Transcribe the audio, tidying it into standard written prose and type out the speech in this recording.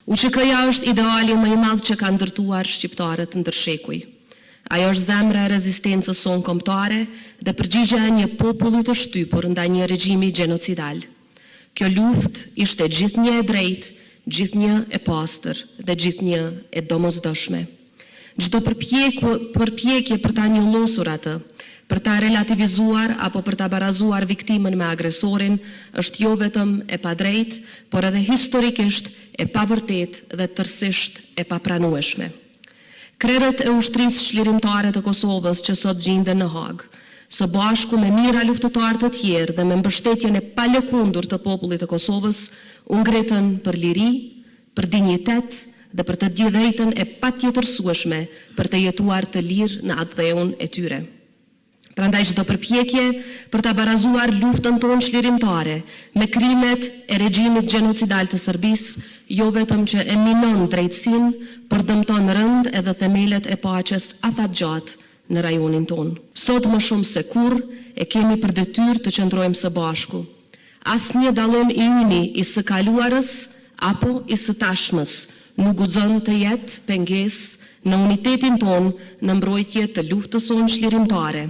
UÇK-ja është ideali më I madh që ka ndërtuar shqiptarët ndërshekuj. Ajo është zemra e rezistencës sonë kombëtare dhe përgjigjja e një populli të shtypur ndaj një regjimi gjenocidal. Kjo luftë ishte gjithnjë e drejtë, gjithnjë e pastër dhe gjithnjë e domosdoshme. Çdo përpjekje për ta njollosur atë, për ta relativizuar apo për ta barazuar viktimën me agresorin është jo vetëm e padrejtë, por edhe historikisht e pavërtetë dhe tërësisht e papranueshme. Krerët e ushtrisë çlirimtare të Kosovës që sot gjenden në Hag, së bashku me mijëra luftëtarë të tjerë dhe me mbështetjen e palëkundur të popullit të Kosovës, u ngritën për liri, për dinjitet dhe për të drejtën e patjetërsueshme për të jetuar të lirë në atë dheun e tyre. Prandaj çdo përpjekje për ta barazuar luftën tonë çlirimtare me krimet e regjimit gjenocidal të Serbisë, jo vetëm që e minon drejtësinë, por dëmton rënd edhe themelet e paqes afatgjatë në rajonin tonë. Sot më shumë se kurrë e kemi për detyrë të qëndrojmë së bashku. Asnjë dallim I yni I së kaluarës apo I së tashmës nuk guxon të jetë pengesë në unitetin tonë në mbrojtje të luftës sonë çlirimtare.